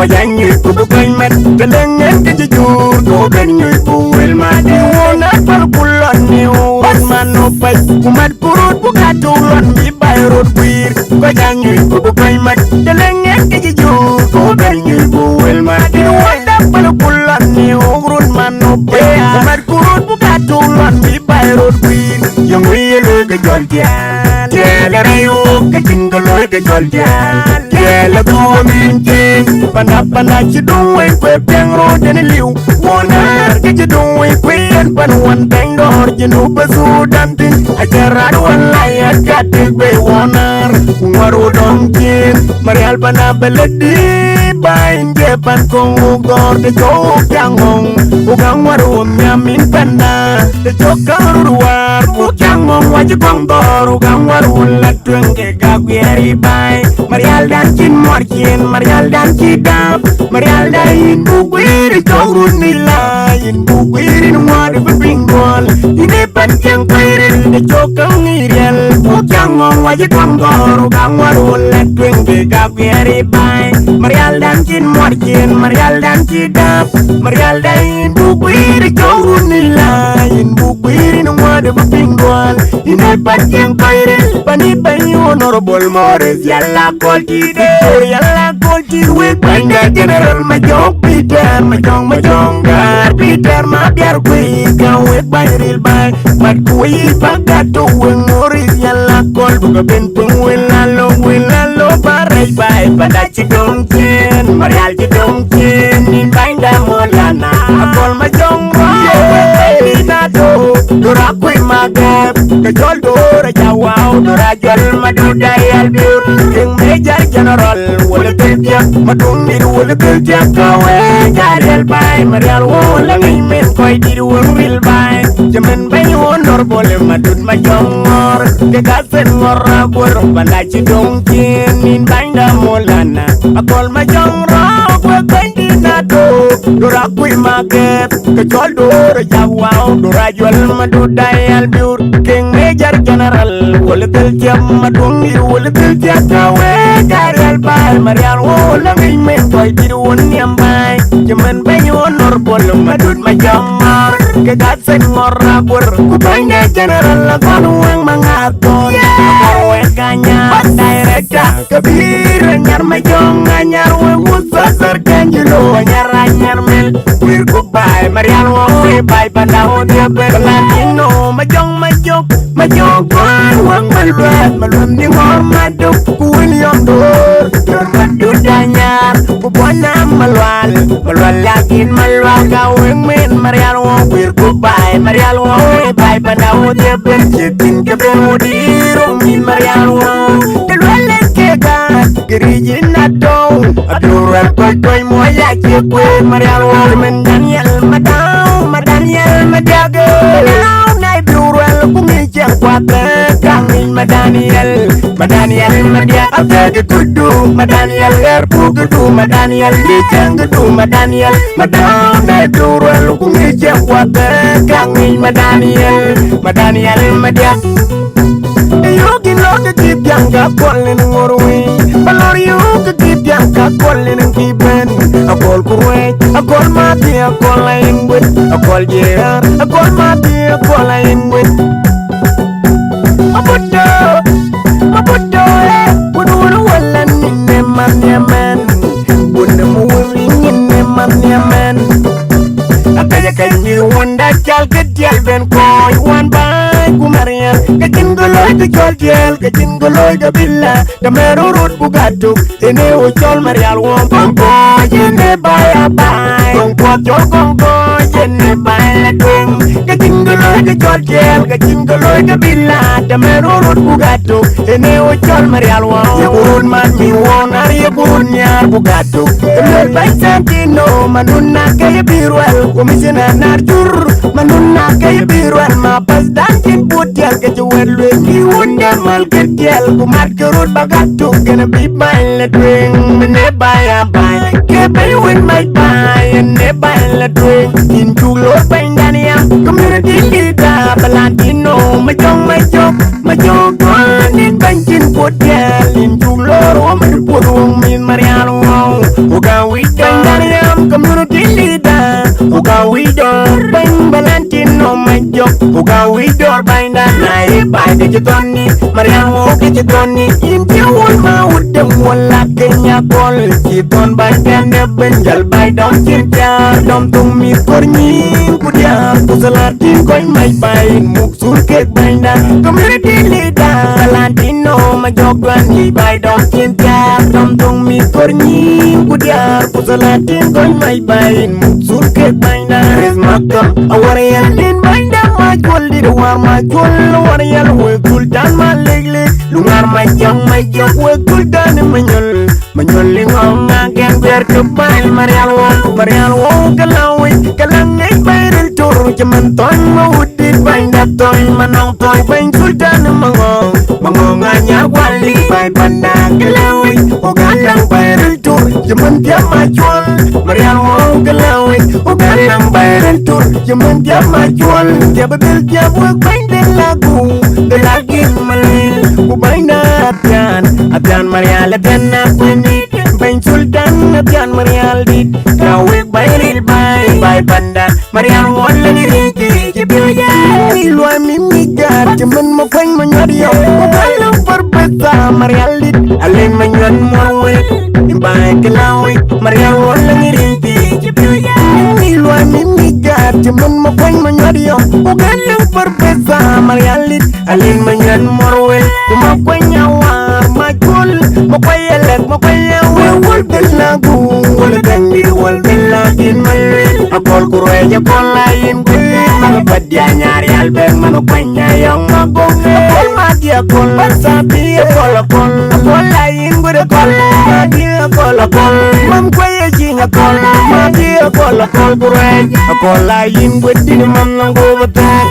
janyu ku bukan mat telengan ke jujur ku ganyu ku wel mati wona pal kulon ni wan manopai kumat kurut buka tulon di bayrut wir ko janyu ku bukan mat telengan ke jujur ku ganyu ku wel mati wona pal kulon ni urun manopai kumat kurut buka tulon di bayrut wir yang wielu ke joltian Tela rayu ke tinggaloi ke joltian Tela tuamintin Pana cidungwe kwe pengro dene liu Wonar ke cidungwe kwe yan panuan tengdor Jenu besudantin Acara duan layak katik be wonar Waru dongkin Marial pana beledi Bain jepan kong ugor De jok jangong Ugang waru nyamin pana De jok karuruar Bukang mong wajib kongtor Ugang waru latweng ke gagweri bay Marial dan kin morkin Marial dan kidap Marial dan bugwiri Jogrun nilayin Bugwiri nuwari berpinggol Ini pancang kairin De jokang irial Bukang mong wajib kongtor Ugang waru latweng ke gagweri bay Marial dan kin morkin Marial dan kidap Marial dan bugwiri Jogrun nilayin Bugwiri nuwari berpinggol Ini pancang kairin Pani banyu honorable Morris Yalla kolti de Yalla kolti wek Banda general majong Peter Majong gar Peter ma biar kui Kau wek bayril bay Mat kui pagato weng Morris Yalla kol Buka benteng Wilalo Paray bay Pada cidong kin Marial cidong kin Nin banda molana Akol majong Pinado Dora kui magep Kejol dora jawau Dora jol madu dayal biur Yang mejar general Wala kerja Madung diru wala kerja Kawe jarel bay Marial wala ngimin Koi diru wil bay Jaman bayi honor Boleh madud majongor Kekasen ngorabur Banda cidong kin Nin banda molana Akol majongro Kwe kendi nado Dora kui magep Kejol dora jawau Dora jol madu dayal biur King mejar general Wala kerja Madung diru wala kerja Kawe jarel bay Marial wala ngimin Koi diru nyambay Jaman bayi honor Boleh madud majongor Kekasen ngorabur Kubanda general Konuang mangaton Korwe kanya Directa Kebir Nyar majong Nyar wewu Sasar kanjelo Anyar mel Wir kubay Marial wowe bay Pandaho dia berlatino Majong kwan Wang malbat Malum ni ngomaduk Ku William Dor Madud danyar Kubwana malwal Lakin malwal Kaweng min Marial wowe kubay Marial wowe bay Pandaho dia bercitin Kebemudirong min Marial wowe Kelwale kega Gerijin adong Aduran koy moya kekwe Marial wowe men Daniel Madau Madaniel Madaga Madau nai biurel Kumijang kwate Kangin Madaniel Madia Abdage kudu Madaniel Erpu kudu Madaniel Lijang kudu Madaniel Madau nai biurel Kumijang kwate Kangin Madaniel Madia Yogi loga kip yang kapol ni ngorui Balor yoga kip yang kapol ni kipen Akol kurwe, akol mati, akol lain buat Akol jerar, akol mati, akol lain buat Mabodo Budu walan ni neman yaman Budu muwiri ni neman yaman Akaya kanyi wanda chal ketial ben koy wan bay kumarian Kajin goloy ke joltiel, kajin goloy ke bila Kamero rut bugatuk, ene uchol marial wong Kongko jene bay abay Kongko chol kongko jene bay latwing Kajin goloy ke joltiel, kajin goloy ke bila Kamero rut bugatuk, ene uchol marial wong Yeburun man mi wong, ari yeburun nyar bugatuk Kemer bay santino, manuna kaya biruel Komisioner narjur, manuna kaya biruel Mapas dankin putial kejuwer luen Kiwunda mal ketial Kumat kerut bagatuk Gonna be by the drink Mene bay abay Kebay win my bay Ene bay la drink Inju lo bay daniam Community leader Balantino Majong Kwanit bankin putial Inju lo ro Majupurung min mariano Uga wita we door binda na by the Tony Marian walk it Tony in the wall ma with the walla Kenya call Chiton by den benjal by down Chintia dom to me korni pudia pusalatin koi mai by muksul cake binda community leader Latino majogwan hi by down Chintia dom to me korni pudia pusalatin koi mai by muksul cake binda is makam awarian din binda ma jolli do ma jol warian we kultan ma legle lungar ma jang we kultan manyol lingong ngagen ber ke bay marial wo kalang ngai bayrel tur jaman toy mawudit binda toy manong toy bain kultan mango nganya wali bay banda kalawi o galang bayrel tur jaman dia ma jol marial wo kalawi o galang bayrel tur jaman dia ma jol dia bedel dia buat binda lagu de lagi malil ku binda atian marial dan apuni bain sultan atian marial dit kawik bayril bay banda marial wala ni rinki jibilya ilwa mimigar jaman mo kwang manyadio ko galang perbesa marial dit alin manyan morwe bay kalawi marial wala ni rinki jibilya ilwa mimigar jaman mo kwang manyadio ko galang perbesa marial dit alin manyan morwe kuma kwanya war majul mo kwayelek mo kwayawe wal belagu wal dandi wal belagin malil akol kureja kolain kuit magapadya nyari albeng mano kwanya yang magong akol mati akol sapi akol lain gude kol mati akol mam kwaya jing akol mati akol kureja akol lain gude ni mam nanggo betul.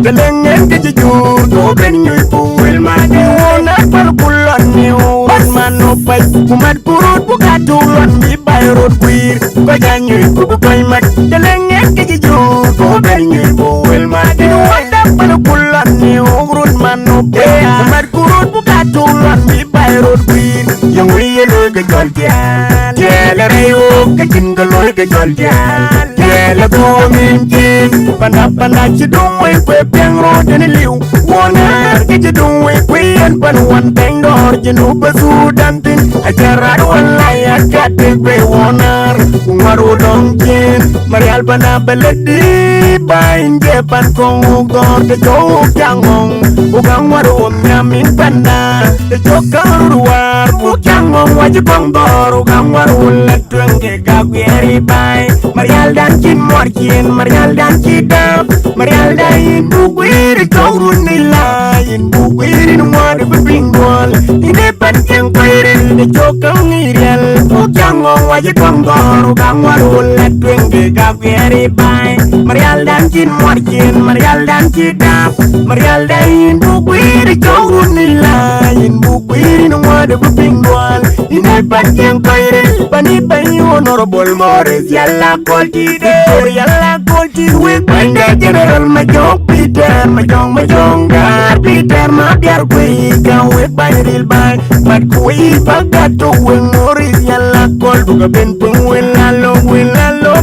Kelengen kejujur do ben ñuy puwel ma di wona par bulan ni won mano pay kumat kurut bu katulon mi bayrot kuir ko jañuy bu koy mat kelengen kejujur do ben ñuy puwel ma di wona par bulan ni won mano pay kumat kurut bu katulon mi bayrot kuir yang wielo ke joltian jele reyo ke jingaloy ke joltian jele ko minjin panda ci dumwe kwe pengro deni liu wonar ke ci dumwe kwe yan pan wan tengdor jenu besu dantin ajarar walay akate kwe wonar kungaru dongkin marial panda beledi bain jepan kong ugor te jok jangong ugang waru nyamin panda te jokang ruar bukangong wajibong dor ugang waru letweng ke gagweri bay marial dan kin morkin marial dan kidap marial dain bukwiri kaurun nilain bukwiri numade bebingol ine pankeng kwiri ne jokang irial bukangong wajibong dor ugang waru letweng ke gagweri bay marial dan kin morkin marial dan kidap marial dain bukwiri kaurun nilain bukwiri numade bebingol ine pankeng kwiri pani pani honorable Morris yalla kolti de yalla kolti we banda general majong Peter majong gar Peter ma biar we ga we bayril bay mat we pagato we Morris yalla kol buga ben pung we lalo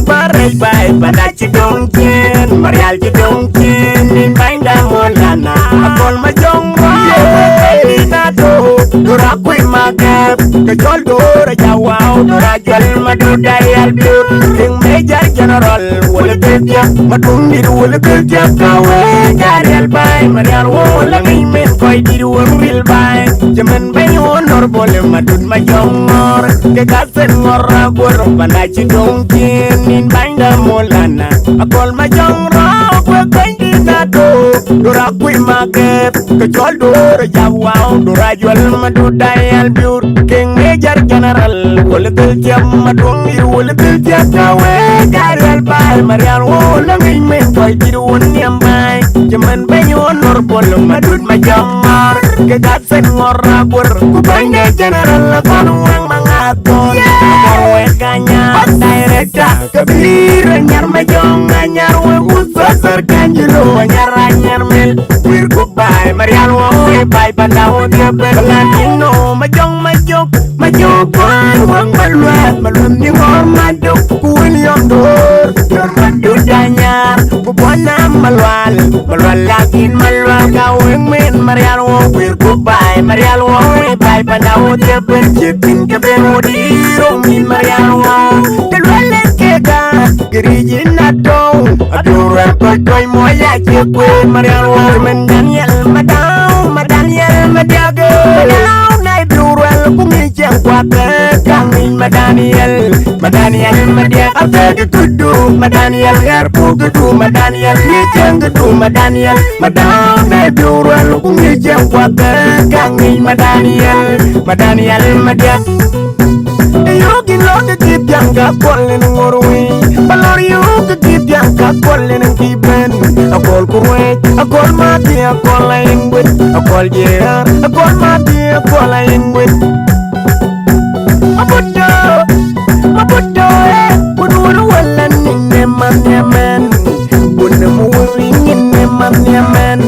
baray bay pada ci dongken marial ci dongken ni banda molana akol majong to dora kwe magap ke jol dora jawao dora jol madu dayal bir ring major general wala betia madung dir wala betia kawe garial bay marial wala ngi men koy dir won bil bay jemen bay honor bole madut majongor ke gasen ngora gor panachi dongkin nin banda molana akol majongro kwe kandi nato dora kwe make ke chol dora jawao dora jwal madudai albiur king major general wole bil tiam madong ir wole bil tiam tawe garel bai marial wole ngi men toy tiru woniam bai jaman banyon nor bol madut majongor ke gasen ngora gor ku banda general kon wang mangaton kowe kanya director kabir nyar majong nyar we usasar kanjilo nyar mel wir ku bai marial wo bai pandawo de belanino majong pan wang malwat ni ngor maduk ku william dor madut danyar ku bona malwal lakin malwal kaweng men marial wo wir ku bai marial wo bai pandawo de benjitin ke benodi romin marial wo delwale kega gerijin nato adura koy moya ke kwe marial wo men daniel madago nai dural kungi jeng kwate kangin madaniel madia afege kudu madaniel garpu kudu madaniel yeng kudu madaniel nai dural kungi jeng kwate kangin madaniel madia yogi loge kip janga kolen ngorwi balor yogi kip janga kolen kiben akol kurwe akol mati akol laingwit akol jer akol mati akol laingwit mabudo budu wala ninne man yamen bunne muwi ninne man yamen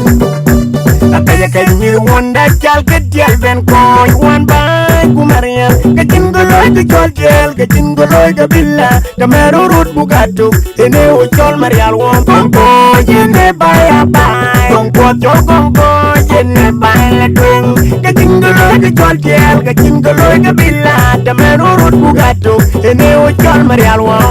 akaya kanyi wonda jal ke jal ben koy wan bay kumariya kajin goloy ke jol kajin goloy ke billa tamero rut bugatu ene o jol marial won konko yene baya bay konko jol konko yene baya twing kajin goloy ke jol kajin goloy ke billa tamero rut bugatu ene o jol marial won